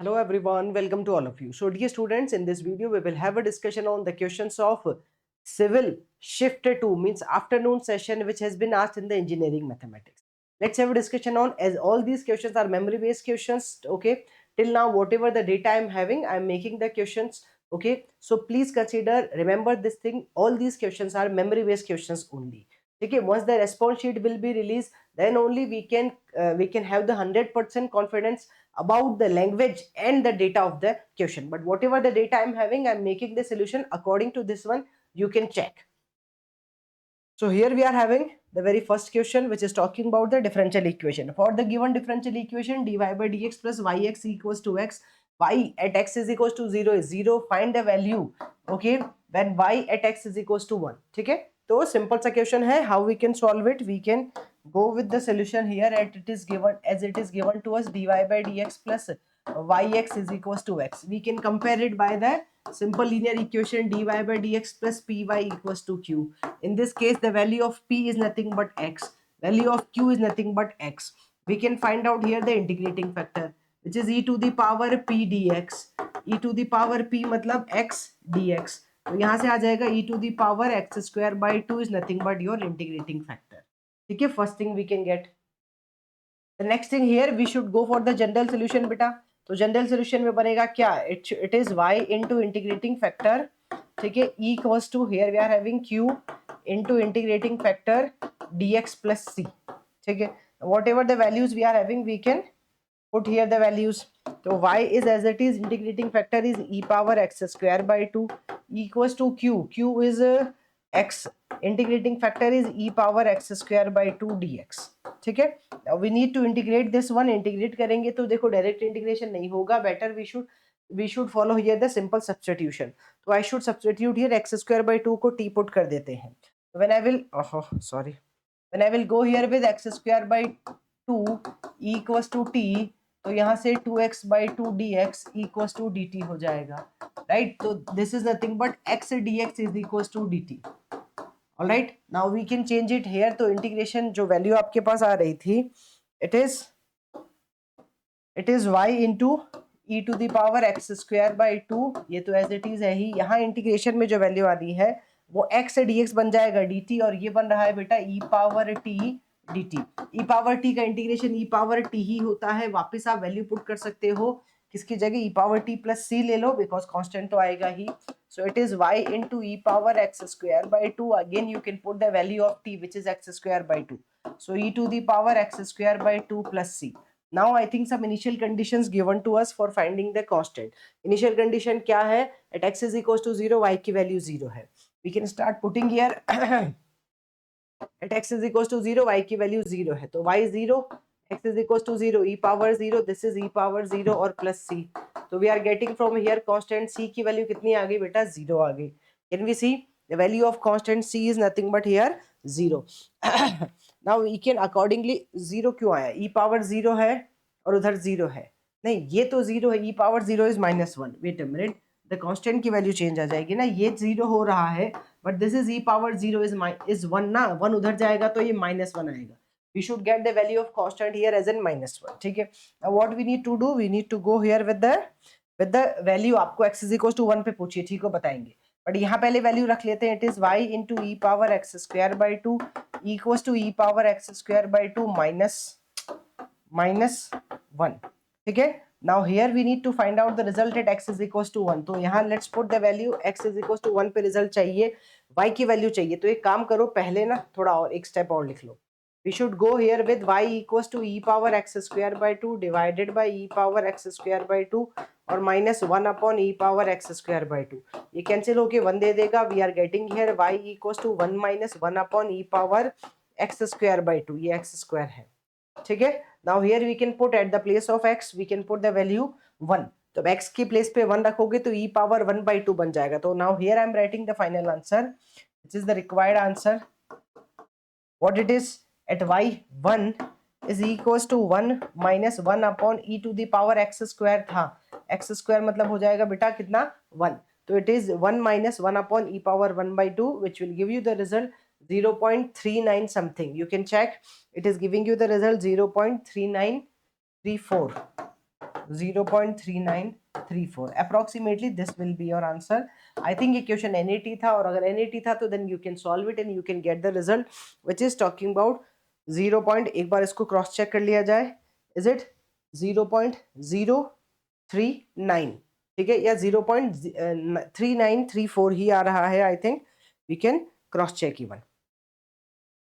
Hello everyone, welcome to all of you. So dear students, in this video we will have a discussion on the questions of civil shift 2 means afternoon session which has been asked in the engineering mathematics. Let's have a discussion on, as all these questions are memory based questions. Okay, till now whatever the data I am having, I am making the questions. Okay, so please consider, remember this thing, all these questions are memory based questions only. Okay, once the response sheet will be released, then only we can have the 100% confidence about the language and the data of the question. But whatever the data I'm having, I'm making the solution according to this one. You can check. So here we are having the very first question, which is talking about the differential equation. For the given differential equation, dy by dx plus yx equals to x, y at x is equals to 0 is 0. Find the value, okay, when y at x is equals to 1. Okay, so simple सा question है. How we can solve it? We can go with the solution here at it is given, as it is given to us, dy by dx plus yx is equals to x. We can compare it by the simple linear equation dy by dx plus py equals to q. In this case, the value of p is nothing but x, value of q is nothing but x. We can find out here the integrating factor, which is e to the power p dx. e to the power p मतलब x dx. तो यहाँ से आ जाएगा e to the power x square by 2 is nothing but your integrating factor. ठीक है, first thing we can get. The next thing here we should go for the general solution बेटा. तो general solution में बनेगा क्या? It is y into integrating factor. ठीक है, e equals to, here we are having q into integrating factor dx plus c. ठीक है, whatever the values we are having, we can put here the values. So y is as it is, integrating factor is e power x square by 2 equals to q is x, integrating factor is e power x square by 2 dx. ठीक है, now we need to integrate this one. integrate करेंगे तो देखो direct integration नहीं होगा, better we should follow here the simple substitution. So I should substitute here x square by 2 को t put कर देते हैं. when I will when I will go here with x square by 2 equals to t, तो यहाँ से 2x by 2 dx equals to dt हो जाएगा, right. तो this is nothing but x dx is equals to dt. Alright, now we can change it here. तो integration जो value आपके पास आ रही थी, it is y into e to the power x square by 2. ये तो एज इट इज है ही. यहाँ इंटीग्रेशन में जो वैल्यू आ रही है वो x dx बन जाएगा dt, और ये बन रहा है बेटा e power t dt. e power t का इंटीग्रेशन e पावर t ही होता है. वापस आप वैल्यू पुट कर सकते हो, किसकी जगह e power t plus c ले लो, बिकॉज कांस्टेंट तो आएगा ही. So it is y into e power x square by 2. Again you can put the value of t which is x square by 2. so e to the power x square by 2 plus c. now I think some initial conditions given to us for finding the constant. initial condition क्या है? at x is equals to 0 y की value 0 है. we can start putting here at x is equals to 0 y की value 0 है, तो y 0, x is equals to 0, e power 0, this is e power 0 और plus c. तो we are getting from here constant c की value कितनी आ गई बेटा? 0 आ गई. can we see the value of constant c is nothing but here 0. now we can accordingly, 0 क्यों आया? e power 0 है और उधर 0 है. नहीं, ये तो 0 है, e power 0 is -1. wait a minute, the constant की वैल्यू चेंज आ जाएगी ना. ये 0 हो रहा है, but this is e power 0 is 1 ना. 1 उधर जाएगा तो ये -1 आएगा. we should get the value of constant here as in -1. ठीक है, now what we need to do, we need to go here with the value. आपको x is equals to 1 पे पूछिए, ठीक है, बताएंगे. बट यहाँ पहले वैल्यू रख लेते हैं. It is y into e power x square by 2 equals to e power x square by 2 minus 1. ठीक है, now here we need to find out the result at x is equals to 1. तो यहाँ let's put the value x is equals to 1 पे result चाहिए, y की value चाहिए. तो एक काम करो, पहले ना थोड़ा और एक स्टेप और लिख लो. we should go here with y equals to e power x square by 2 divided by e power x square by 2 और minus 1 upon e power x square by 2. ये कैंसिल होके 1 दे देगा. we are getting here y equals to 1 minus 1 upon e power x square by 2. ये x square है. ठीक है, now here we can put at the place of x, we can put the value 1. तो x की place पे 1 रखोगे तो e power 1 by 2 बन जाएगा. तो now here I am writing the final answer, which is the required answer. what it is at y 1 is equals to 1 minus 1 upon e to the power x square था. x square मतलब हो जाएगा बेटा कितना? 1. तो it is 1 minus 1 upon e power 1 by 2, which will give you the result 0.39 something. You can check, it is giving you the result 0.3934. 0.3934 approximately this will be your answer. I think ये question NAT था, और अगर NAT था तो then you can solve it and you can get the result which is talking about 0. एक बार इसको cross check कर लिया जाए, is it 0.039, ठीक है, या 0.3934 ही आ रहा है, I think we can cross check even.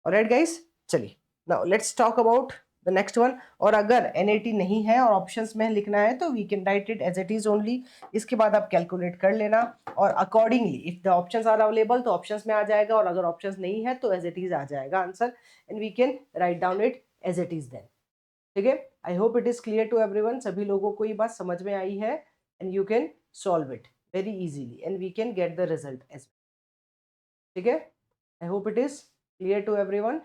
Alright guys, चलिए now let's talk about the next one. और अगर NAT नहीं है और ऑप्शंस में लिखना है तो we can write it as it is only. इसके बाद आप कैलकुलेट कर लेना और accordingly if the options are available तो ऑप्शंस में आ जाएगा, और अगर ऑप्शंस नहीं है तो एज इट इज आ जाएगा answer, and we can write down it as it is then. ठीक है, I hope it is clear to everyone. सभी लोगों को ये बात समझ में आई है, and you can solve it very easily and we can get the result as. ठीक है, I hope it is clear to everyone.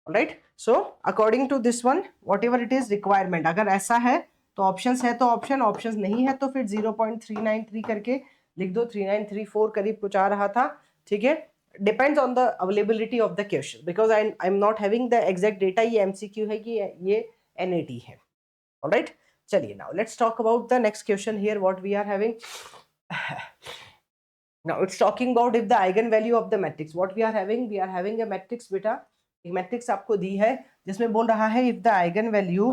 All right, so according to this one whatever it is requirement, अगर ऐसा है तो options है तो option, options नहीं है तो फिर 0.393 करके लिख दो. 3934 करीब कुछ आ रहा था. ठीक है, depends on the availability of the question because I am not having the exact data. ये MCQ है कि ये NAT है. ऑलराइट, चलिए now let's talk about the next question here what we are having. Now it's talking about if the eigenvalue of the matrix, what we are having a matrix बेटा, एक matrix आपको दी है जिसमें बोल रहा है if the eigenvalue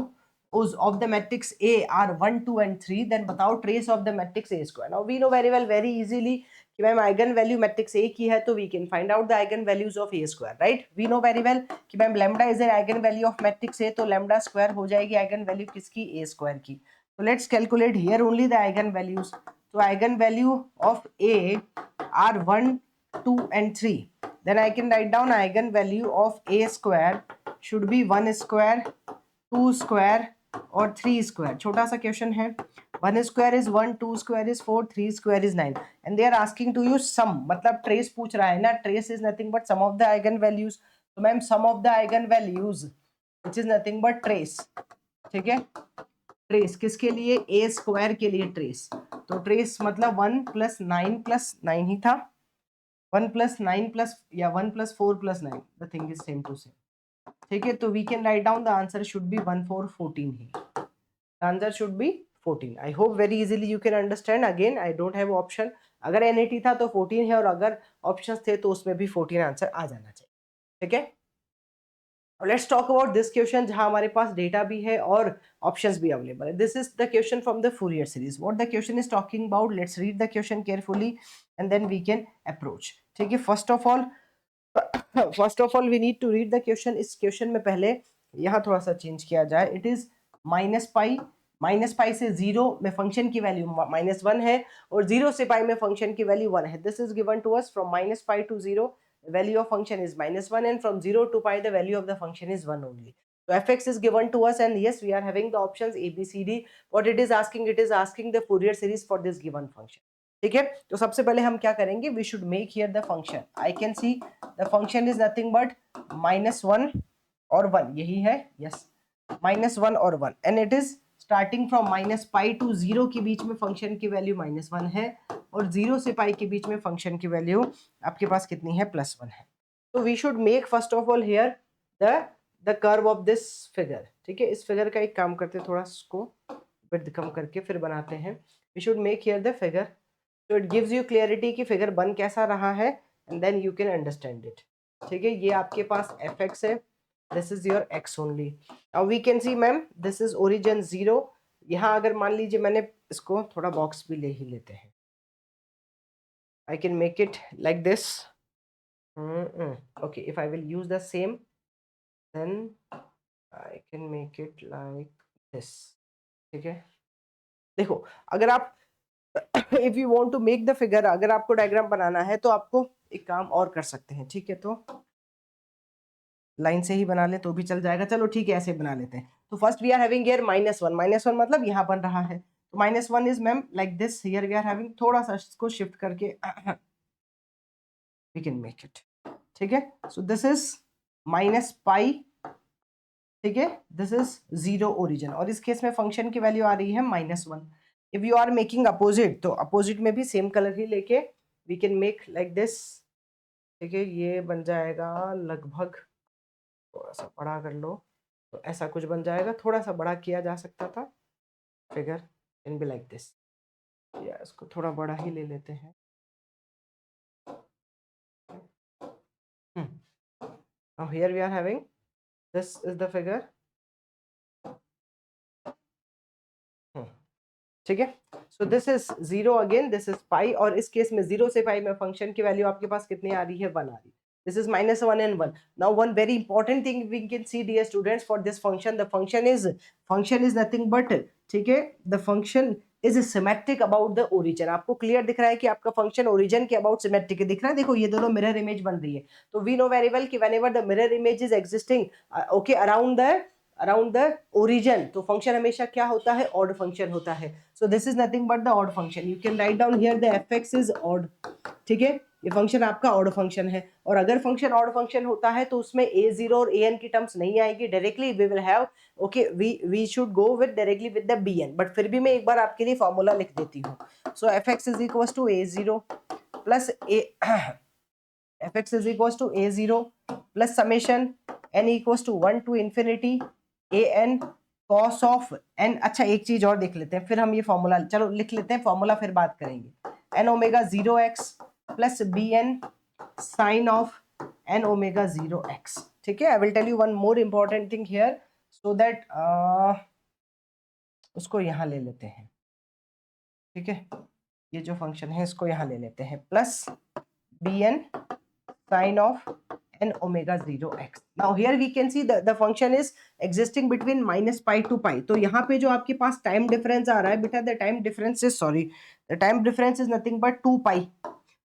of the matrix A are 1 2 and 3 then बताओ trace of the matrix A square. Now we know very well very easily कि ma'am eigen value matrix A की है तो we can find out the eigen values of A square, right? We know very well कि ma'am lambda is an eigen value of matrix A, तो lambda square हो जाएगी eigen value किसकी, A square की. So let's calculate here only the eigen values. So eigen value of A are 1 2 and 3, then I can write down eigen value of A square should be 1 square 2 square और 3 square. छोटा सा question है. 1 square is 1, 2 square is 4, 3 square is 9 and they are asking to use sum, मतलब trace पूछ रहा है ना. Trace is nothing but sum of the eigen values. तो ma'am sum of the eigen values which is nothing but trace. ठीक है, trace किसके लिए, A स्क्वायर के लिए ट्रेस. तो ट्रेस मतलब 1 + 9 + 9 ही था, 1 + 9 + या 1 + 4 + 9, the thing is same to same. ठीक है, तो we can write down the answer should be 1 4 14 ही. Answer should be 14. I hope very easily you can understand. Again I don't have option, अगर NAT था तो 14 है और अगर ऑप्शंस थे तो उसमें भी 14 आंसर आ जाना चाहिए. ठीक है, let's talk about this question जहां हमारे पास डेटा भी है और ऑप्शंस भी अवेलेबल है. This is the question from the Fourier series. What the question is talking about, let's read the question carefully and then we can approach. ठीक है, first of all we need to read the question. इस question में पहले यहाँ थोड़ा सा change किया जाए. इट इज -पाई से 0 में फंक्शन की वैल्यू -1 है और 0 से पाई में फंक्शन की वैल्यू 1 है. This is given to us from -pi to 0 the value of function is -1 and from 0 to pi the value of the function is 1 only. So fx is given to us and yes we are having the options A B C D. What it is asking the Fourier series for this given function. ठीक है, तो सबसे पहले हम क्या करेंगे, we should make here the function. I can see the function is nothing but -1 और 1, यही है. yes, -1 और 1 and it is starting from -pi to 0 के बीच में फंक्शन की वैल्यू -1 है और 0 से पाई के बीच में फंक्शन की वैल्यू आपके पास कितनी है, +1 है. तो we should make first of all here the curve of this figure. ठीक है, इस फिगर का एक काम करते हैं, थोड़ा इसको विड्थ कम करके फिर बनाते हैं. We should make here the figure so it gives you clarity कि फिगर बन कैसा रहा है and then you can understand it. ठीक है, ये आपके पास fx है, this is your x only. now we can see ma'am this is origin 0. यहाँ अगर मान लीजिए मैंने इसको थोड़ा बॉक्स भी ले ही लेते हैं. I can make it like this. Okay, if I will use the same then I can make it like this. ठीक है, देखो अगर आप if you want to make the figure, अगर आपको डायग्राम बनाना है तो आपको एक काम और कर सकते हैं. ठीक है, तो लाइन से ही बना ले तो भी चल जाएगा. चलो ठीक है, ऐसे बना लेते हैं. तो first we are having here -1 मतलब यहाँ बन रहा है. तो -1 is ma'am like this. Here we are having, थोड़ा सा इसको शिफ्ट करके वी कैन मेक इट. ठीक है, सो दिस इज -पाई. ठीक है, दिस इज 0 ओरिजिन और इस केस में फंक्शन की वैल्यू आ रही है -1. If you are making opposite तो अपोजिट में भी सेम कलर ही लेके we can make like this. ठीक है, ये बन जाएगा लगभग, थोड़ा सा बड़ा कर लो तो ऐसा कुछ बन जाएगा. थोड़ा सा बड़ा किया जा सकता था. figure can be like this. या इसको थोड़ा बड़ा ही ले लेते हैं. Now here we are having, this is the figure. ठीक है. So this is 0 again, this is pi, और इस केस में 0 से pi में फंक्शन की वैल्यू आपके पास कितनी आ रही है, 1 आ रही है. This is -1 and 1. Now one very important thing we can see, dear students, for this function, the function is nothing but, ठीक है, the function is symmetric about the origin. आपको क्लियर दिख रहा है कि आपका फंक्शन ओरिजिन के about symmetric दिख रहा है. देखो ये दोनों मिरर इमेज बन रही है. तो वी नो वेरी वेल कि whenever the mirror image is existing okay around the origin, तो फंक्शन हमेशा क्या होता है, ऑड फंक्शन होता है. So this is nothing but the odd function. You can write down here the fx is odd. ठीक है, ये फंक्शन आपका ऑड फंक्शन है. और अगर फंक्शन ऑड फंक्शन होता है तो उसमें a0 और an की टर्म्स नहीं आएगी. Directly we will have okay we should go with directly with the bn. But फिर भी मैं एक बार आपके लिए फॉर्मूला लिख देती हूँ. So fx is equals to a0 plus fx is equals to a0 plus summation n equals to 1 to infinity an cos of n. अच्छा एक चीज और देख लेते हैं, फिर हम ये फॉर्मूला चलो लिख लेते हैं, फॉर्मूला फिर बात करेंगे. n omega 0x plus bn sine of n omega 0x. ठीक है, I will tell you one more important thing here so that उसको यहाँ ले लेते हैं. ठीक है, ये जो फंक्शन है इसको यहाँ ले लेते हैं, plus bn sine of n omega 0x. Now here we can see the function is existing between minus pi to pi. तो यहाँ पे जो आपके पास टाइम डिफरेंस आ रहा है बेटा, the time difference is nothing but 2 pi.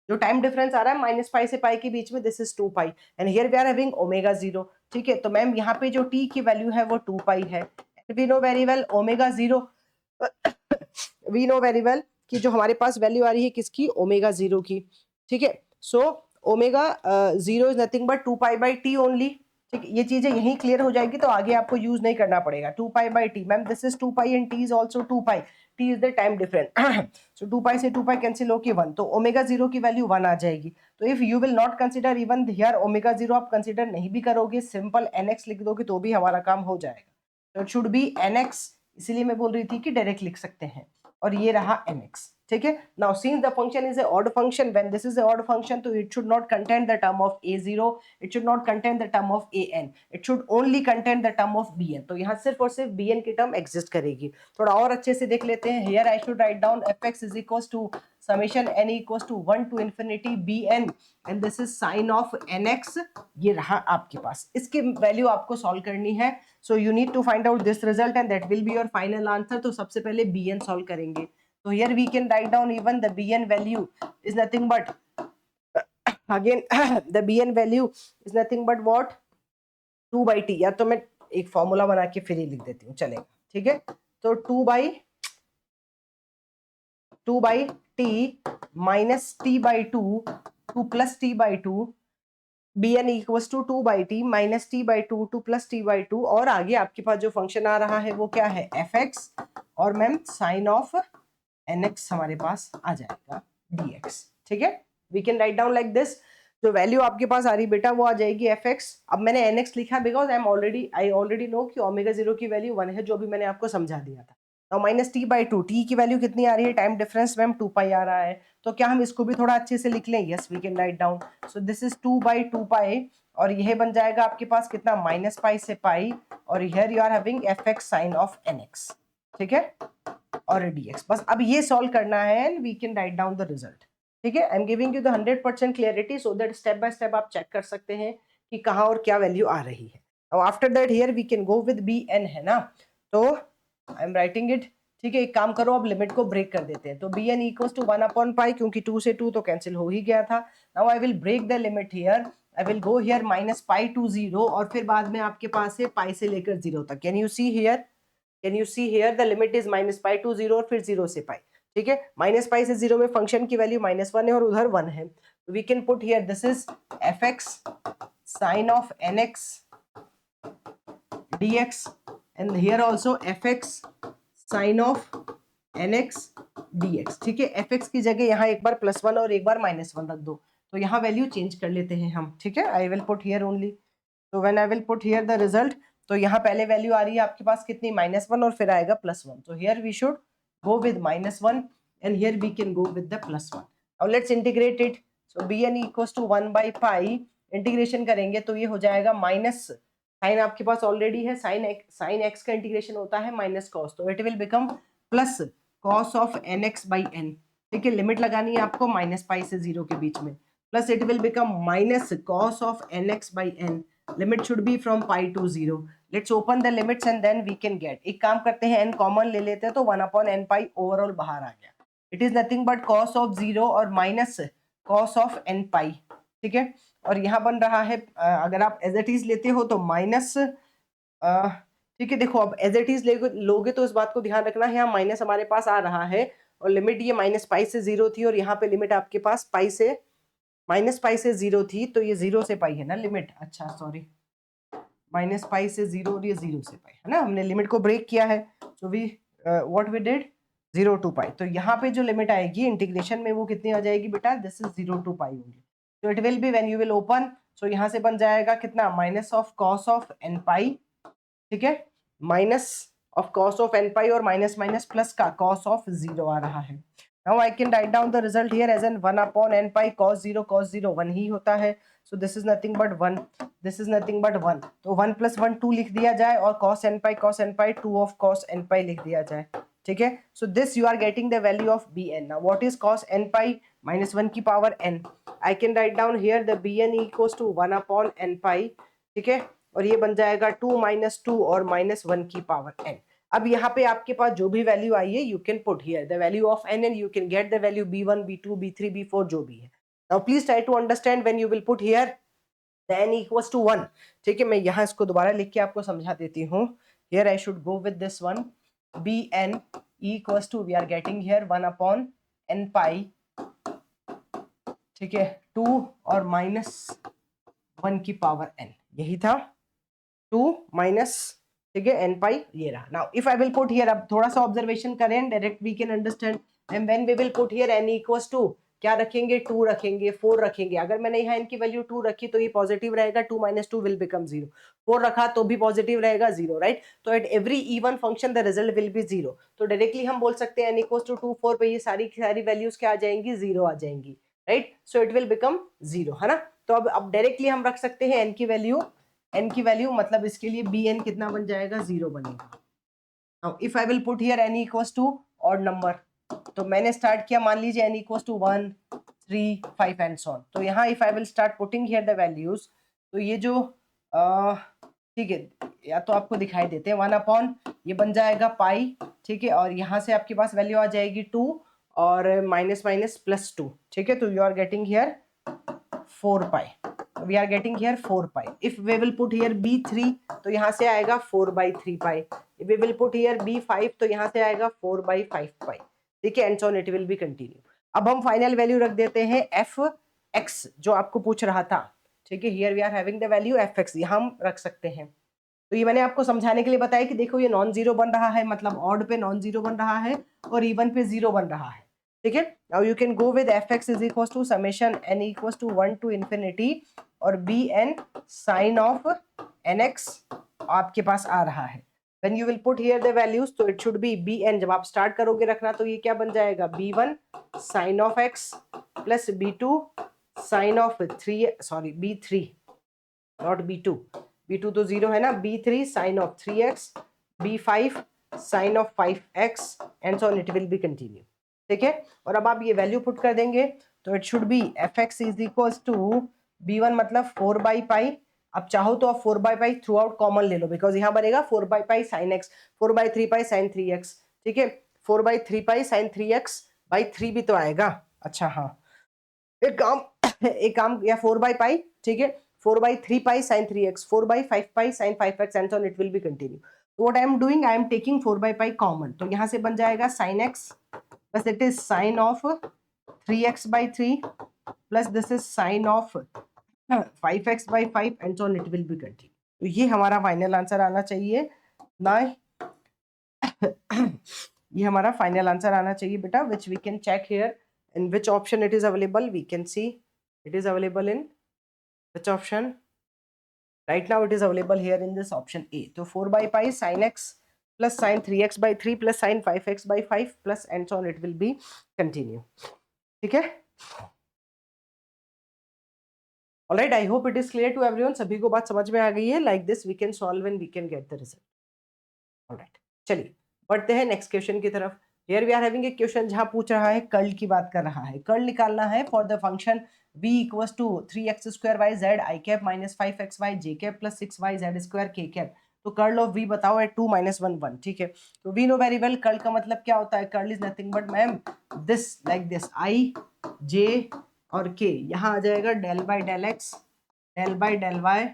जो टाइम डिफरेंस आ रहा है माइनस पाई से पाई के बीच में, this is 2 pi and here we are having omega 0. ठीक है, तो मैम यहाँ पे जो t की वैल्यू है वो 2 पाई है. We know very well omega 0 we know very well कि जो हमारे पास वैल्यू आ रही है किसकी, ओमेगा 0 की. ठीक है, so omega 0 is nothing but 2 pi by T only. ठीक, ये चीजें यहीं क्लियर हो जाएगी तो आगे आपको यूज नहीं करना पड़ेगा. 2 pi by T, ma'am this is 2 pi and T is also 2 pi. T is the time difference. So 2 pi से 2 पाई कैंसिल होके 1, तो ओमेगा 0 की वैल्यू 1 आ जाएगी. तो if you will not consider even here omega 0 आप consider नहीं भी करोगे, सिंपल nx लिख दोगे तो भी हमारा काम हो जाएगा. तो इट शुड बी nx, इसीलिए मैं बोल रही थी कि डायरेक्ट लिख सकते हैं. और ये रहा nx. ठीक है, now since the function is a odd function, when this is a odd function तो it should not contain the term of a0, it should not contain the term of an, it should only contain the term of bn. तो यहाँ सिर्फ और सिर्फ bn की term exist करेगी. थोड़ा और अच्छे से देख लेते हैं. Here I should write down fx is equals to summation n equals to 1 to infinity bn and this is sine of nx. ये रहा आपके पास, इसकी वैल्यू आपको सॉल्व करनी है. So you need to find out this result and that will be your final answer. तो सबसे पहले bn सॉल्व करेंगे. So here we can write down even the bn value is nothing but again the bn value is nothing but what, 2 by t. या तो मैं एक formula बना के फिर ही लिख देती हूँ, चलेगा. ठीक है, तो 2 by t minus t by 2 2 plus t by 2 bn equals to 2 by t minus t by 2 2 plus t by 2. और आगे आपके पास जो फंक्शन आ रहा है वो क्या है, fx, और मैम साइन ऑफ nx हमारे पास आ जाएगा dx. ठीक है, we can write down like this. जो वैल्यू आपके पास आ रही बेटा वो आ जाएगी fx. अब मैंने nx लिखा बिकॉज आई ऑलरेडी नो कि ओमेगा 0 की वैल्यू 1 है, जो भी मैंने आपको समझा दिया था. तो माइनस टी बाई 2, टी की वैल्यू कितनी आ रही है, टाइम डिफरेंस मैम 2 पाई आ रहा है. तो क्या हम इसको भी थोड़ा अच्छे से लिख लें, yes we can write down. So this is 2 by 2 pi और यह बन जाएगा आपके पास कितना, माइनस पाई से पाई, और here you are having fx sine of nx. ठीक है, और dx. बस अब ये सॉल्व करना है and we can write down the result. ठीक है, I am giving you the 100% clarity so that step by step आप चेक कर सकते हैं कि कहाँ और क्या वैल्यू आ रही है. अब after that here we can go with bn है ना, तो आई एम राइटिंग इट. ठीक है, एक काम करो, अब लिमिट को ब्रेक कर देते हैं. तो bn इक्वल्स टू 1/पाई, क्योंकि 2 से 2 तो कैंसिल हो ही गया था. Now I will break the limit here. I will go here minus pi to 0 और फिर बाद में आपके पास है पाई से लेकर 0 तक. Can you see here, can you see here the limit is minus pi to 0 और फिर 0 से पाई. ठीक है, माइनस पाई से 0 में फंक्शन की वैल्यू -1 है और उधर 1 है. We can put here this is fx sine of nx dx and here also fx sine of nx dx. ठीक है, fx की जगह यहाँ एक बार +1 और एक बार -1 रख दो, तो यहाँ वैल्यू चेंज कर लेते हैं हम. ठीक है, I will put here only. So when I will put here the result, तो यहाँ पहले वैल्यू आ रही है आपके पास कितनी, -1 और फिर आएगा +1. तो here we should go with -1 and here we can go with the +1. Now let's integrate it. So bn equals to 1 by pi. Integration करेंगे तो ये हो जाएगा माइनस, साइन आपके पास ऑलरेडी है, साइन एक्स का इंटीग्रेशन होता है माइनस कॉस, तो it will become plus cos of nx by n. ठीक है, लिमिट लगानी है आपको -पाई से 0 के बीच में, plus it will become minus cos of nx by n. Limit should be from pi to 0. Let's open the limits and then we can get. एक काम करते हैं, n कॉमन ले लेते हैं तो 1/n पाई ओवरऑल बाहर आ गया. It is nothing but cos of 0 और minus cos of n pi. ठीक है, और यहाँ बन रहा है अगर आप एज इट इज लेते हो तो माइनस, ठीक है, देखो अब एज इट इज लोगे तो इस बात को ध्यान रखना है, यहाँ माइनस हमारे पास आ रहा है और लिमिट ये -पाई से 0 थी और यहाँ पे लिमिट आपके पास पाई से -पाई से 0 थी, तो ये 0 से पाई है ना लिमिट. अच्छा सॉरी, -पाई से 0 और ये 0 से पाई है ना, हमने लिमिट को ब्रेक किया है. So we what we did 0 to pi. तो यहाँ पे जो लिमिट आएगी इंटीग्रेशन में वो कितनी आ जाएगी बेटा, this is 0 to pi only. तो it will be when you will open, so यहाँ से बन जाएगा कितना, minus of cos of n pi. ठीक है, minus of cos of n pi और माइनस माइनस प्लस का कॉस ऑफ 0 आ रहा है. Now I can write down the result here as an 1/n pi cos 0 1 ही होता है. So this is nothing but 1, this is nothing but 1. तो 1 + 1 2 लिख दिया जाए और cos n pi 2 of cos n pi लिख दिया जाए. ठीक है, so this you are getting the value of bn. Now what is cos n pi, -1 की power n. I can write down here the bn equals to 1/n pi. ठीक है, और ये बन जाएगा 2 - 2 और -1 की पावर n. अब यहाँ पे आपके पास जो भी वैल्यू आई है you can put here the value of n and you can get the value b1 b2 b3 b4 जो भी है. Now please try to understand when you will put here the n equals to 1. ठीक है, मैं यहाँ इसको दोबारा लिख के आपको समझा देती हूँ. Here I should go with this one, bn equals to we are getting here 1/n pi. ठीक है, 2 और -1 की पावर n, यही था 2 माइनस, ठीक है, n पाई ये रहा. Now if I will put here, अब थोड़ा सा ऑब्जर्वेशन करें, direct we can understand. And when we will put here n equals to, क्या रखेंगे, 2 रखेंगे, 4 रखेंगे. अगर मैंने यहाँ n की वैल्यू 2 रखी तो ये पॉजिटिव रहेगा, 2 - 2 विल बिकम 0. 4 रखा तो भी पॉजिटिव रहेगा, 0, राइट. तो at every even function the result will be 0. तो डायरेक्टली हम बोल सकते हैं n इक्वल्स टू 2 4 पे ये सारी की सारी वैल्यूज क्या आ जाएंगी, 0 आ जाएंगी, right. So it will become 0, है ना. तो अब डायरेक्टली हम रख सकते हैं n की वैल्यू, मतलब इसके लिए bn कितना बन जाएगा, 0 बनेगा. Now if I will put here n equals to odd number, तो मैंने स्टार्ट किया, मान लीजिए n equals to 1 3 5 and so on. तो यहाँ if I will start putting here the values, तो ये जो ठीक है, या तो आपको दिखाई देते हैं 1/, ये बन जाएगा पाई. ठीक है, और यहाँ से आपके पास वैल्यू आ जाएगी 2 और -+2. ठीक है, तो you are getting here 4 pi. We are getting here 4 pi. If we will put here b3, तो यहाँ से आएगा 4/3 pi. If we will put here b5, तो यहाँ से आएगा 4/5 pi. ठीक है, and so on it will be continue. अब हम फाइनल वैल्यू रख देते हैं fx, जो आपको पूछ रहा था. ठीक है, here we are having the value fx, यहाँ हम रख सकते हैं. तो ये मैंने आपको समझाने के लिए बताया कि देखो ये नॉन जीरो बन रहा है, मतलब ऑड पे नॉन जीरो बन रहा है और इवन पे 0 बन रहा है. ठीक है, now you can go with fx is equals to summation n equals to 1 to infinity और bn साइन ऑफ nx आपके पास आ रहा है. When you will put here the values, तो it should be bn, जब आप स्टार्ट करोगे रखना तो ये क्या बन जाएगा, b1 sine of x plus b2 sine of 3, sorry b3 not b2 तो 0 है ना, b3 sine of 3x, b5 sine of 5x and so on it will be continue. ठीक है, और अब आप ये वैल्यू पुट कर देंगे तो it should be fx is equals to b1 मतलब 4/पाई. अब चाहो तो आप 4/पाई थ्रू आउट कॉमन ले लो, बिकॉज यहाँ बनेगा 4/पाई sine x, 4/3 pi sine 3x. ठीक है, 4/3 पाई साइन 3x बाई 3 भी तो आएगा. अच्छा हाँ, एक काम या 4/पाई. ठीक है, 4/3 pi sine 3x, 4/5 pi sine 5x and so on it will be continue. तो what I am doing, I am taking 4/पाई कॉमन, तो यहाँ से बन जाएगा साइन x, बस it is sine of 3x/3 plus this is sine of 5x/5 and so on it will be continue. तो ये हमारा फाइनल आंसर आना चाहिए ना, ये हमारा फाइनल आंसर आना चाहिए बेटा, which we can check here in which option it is available. We can see it is available in which option, Right now it is available here in this option A. So 4 by pi sin x plus sin 3x by 3 plus sin 5x by 5 plus and so on it will be continue. ठीक है. Alright, I hope it is clear to everyone. सभी को बात समझ में आ गई है. Like this we can solve and we can get the result. Alright, चलिए बढ़ते हैं नेक्स्ट क्वेश्चन की तरफ. Here we are having a question जहां पूछ रहा है कर्ल की बात कर रहा है. कर्ल निकालना है for the function b equals to 3x square y z I cap minus 5x y j cap plus 6y z square k cap. तो कर्ल ऑफ v बताओ है 2 minus 1 1. ठीक है, तो we know very well curl का मतलब क्या होता है. Curl is nothing but ma'am this like this i j और k. यहाँ आ जाएगा del by del x, del by del y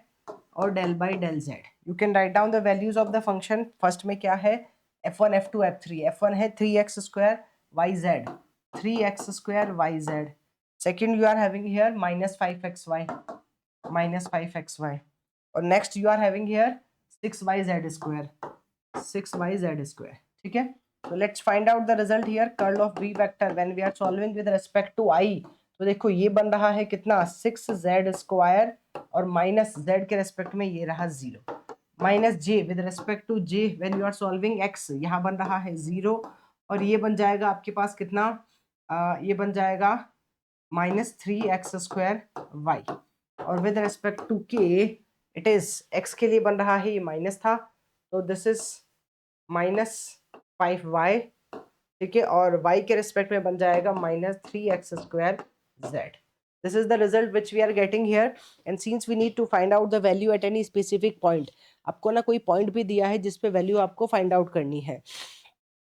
और del by del z. You can write down the values of the function. First में क्या है f1 f2 f3. f1 है 3x square yz, 3x square yz. Second you are having here minus 5xy, minus 5xy. और next you are having here 6yz square, 6yz square. ठीक है, so let's find out the result here. Curl of v vector when we are solving with respect to I. तो देखो ये बन रहा है कितना 6z स्क्वायर और माइनस z के रेस्पेक्ट में ये रहा 0. Minus J with respect to J when you are solving X, यहाँ बन रहा है 0 और ये बन जाएगा आपके पास कितना ये बन जाएगा माइनस 3x स्क्वायर वाई. और विद रेस्पेक्ट टू के इट इज x के लिए बन रहा है ये माइनस था, तो दिस इज माइनस 5y. ठीक है, और y के रेस्पेक्ट में बन जाएगा minus 3x square z. This is the result which we are getting here, and since we need to find out the value at any specific point, आपको ना कोई पॉइंट भी दिया है जिस पे वैल्यू आपको फाइंड आउट करनी है.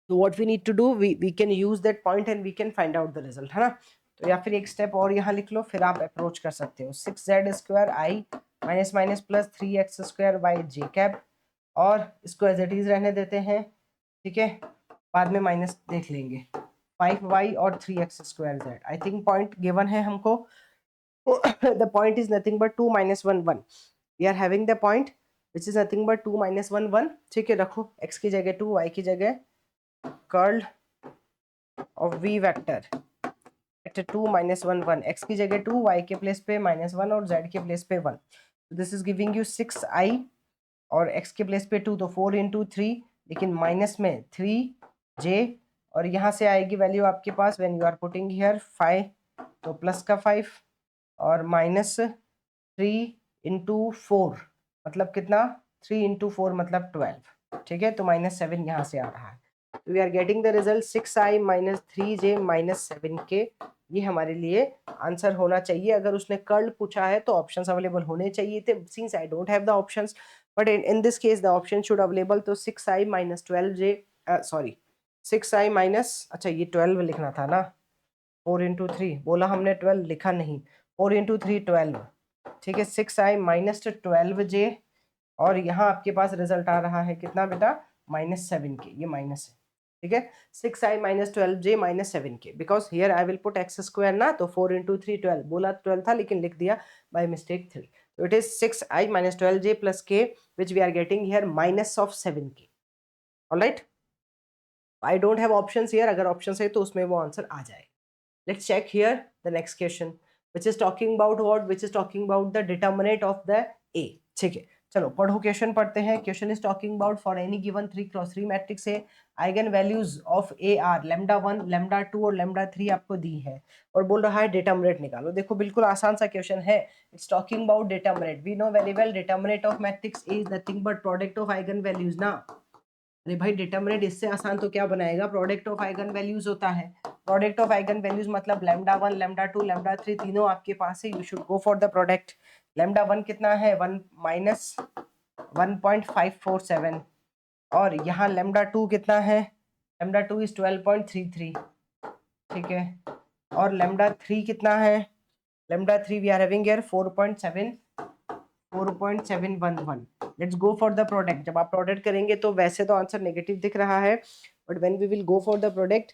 तो what we need to do, we can use that point and we can find out the result, है ना. तो या फिर एक स्टेप और यहाँ लिख लो, फिर आप अप्रोच कर सकते हो. 6z square i minus minus plus 3x square y j cap, और इसको एज इट इज रहने देते हैं. ठीक है, बाद में माइनस देख लेंगे. 5y और 3x square z. I think point given है हमको. The point is nothing but 2 minus 1 1. We are having the point which is nothing but 2 minus 1 1. ठीक है, रखो x की जगह 2, y की जगह. Curl of v vector eight 2 minus 1 1. x की जगह 2, y के प्लेस पे -1 और z के प्लेस पे 1. So this is giving you 6i और x के प्लेस पे 2, तो 4 into 3, लेकिन माइनस में 3j और यहाँ से आएगी वैल्यू आपके पास when you are putting here 5, तो प्लस का 5 और माइनस 3 into 4 मतलब कितना 3 into 4 मतलब 12. ठीक है, तो -7 यहाँ से आ रहा है. तो we are getting the result 6i minus 3j minus 7k. ये हमारे लिए आंसर होना चाहिए. अगर उसने कर्ल पूछा है तो ऑप्शंस अवेलेबल होने चाहिए थे. Since I don't have the options, but in this case the option should available. तो 6i minus 12j sorry 6i minus, अच्छा ये 12 लिखना था ना. 4 into 3 बोला हमने, 12 लिखा नहीं. 4 into 3 12. ठीक है, 6i माइनस 12j और यहाँ आपके पास रिजल्ट आ रहा है कितना बेटा -7k. ये माइनस है. ठीक है, 6i minus 12j minus 7k, because here I will put x square ना. तो 4 into 3 12 बोला 12 था लेकिन लिख दिया बाय मिस्टेक 3. तो it is 6i minus 12j plus k which we are getting here minus of 7k. Alright, I don't have options here. अगर options है तो उसमें वो आंसर आ जाए. Let's check here the next question which is talking about what, which is talking about the determinant of the A. ठीक है, चलो पढ़ो क्वेश्चन पढ़ते हैं. Question is talking about for any given 3x3 matrix है. Eigen values of A are lambda 1, lambda 2 और lambda 3 आपको दी है और बोल रहा है डिटर्मिनेंट निकालो. देखो बिल्कुल आसान सा क्वेश्चन है. It's talking about determinant. We know very well determinant of matrix is nothing but product of eigen values ना. अरे भाई डिटर्मिनेंट इससे आसान तो क्या बनाएगा, प्रोडक्ट ऑफ आइगन वैल्यूज होता है. प्रोडक्ट ऑफ आइगन वैल्यूज मतलब लैम्डा 1, लैम्डा 2, लैम्डा 3 तीनों आपके पास है. You should go for the product. Lambda 1 कितना है 1 माइनस 1.547 और यहाँ लैम्डा 2 कितना है, लैम्डा 2 इज 12.33. ठीक है, और लैम्डा 3 कितना है, lambda 3 we are having here 4.711. Let's go for the product. जब आप प्रोडक्ट करेंगे तो वैसे तो आंसर नेगेटिव दिख रहा है, but when we will go for the product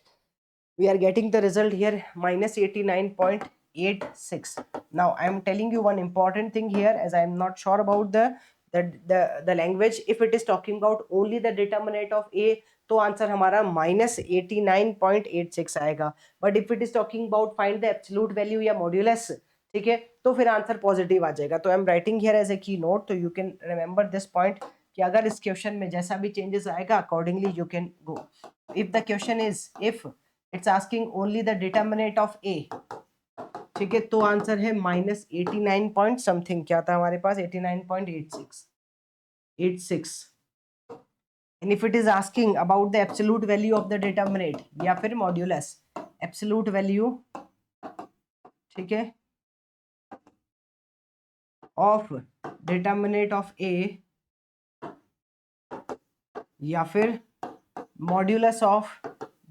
we are getting the result here -89.86. now I am telling you one important thing here, as I am not sure about the language. if it is talking about only the determinant of A तो answer हमारा -89.86 आएगा. But if it is talking about find the absolute value या modulus, ठीक है, तो फिर answer positive आ जाएगा। तो I am writing here as a key note, तो you can remember this point कि अगर इस क्वेश्चन में जैसा भी चेंजेस आएगा accordingly you can go. If the question is if it's asking only the determinant of A, ठीक है, तो आंसर है -89 पॉइंट समथिंग, क्या था हमारे पास 89.86 and if it is asking about the absolute value of the determinant या फिर modulus, absolute value, ठीक है, ऑफ डिटर्मिनेंट ऑफ ए या फिर modulus of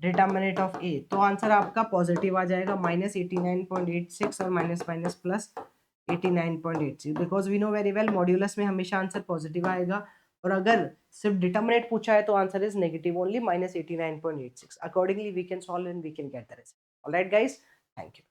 determinant of A, तो आंसर आपका पॉजिटिव आ जाएगा -89.86 और minus minus plus 89.86, because we know very well modulus में हमेशा आंसर पॉजिटिव आएगा, और अगर सिर्फ डिटर्मिनेंट पूछा है तो answer is negative only -89.86। Accordingly we can solve and we can get the result. Alright guys, thank you.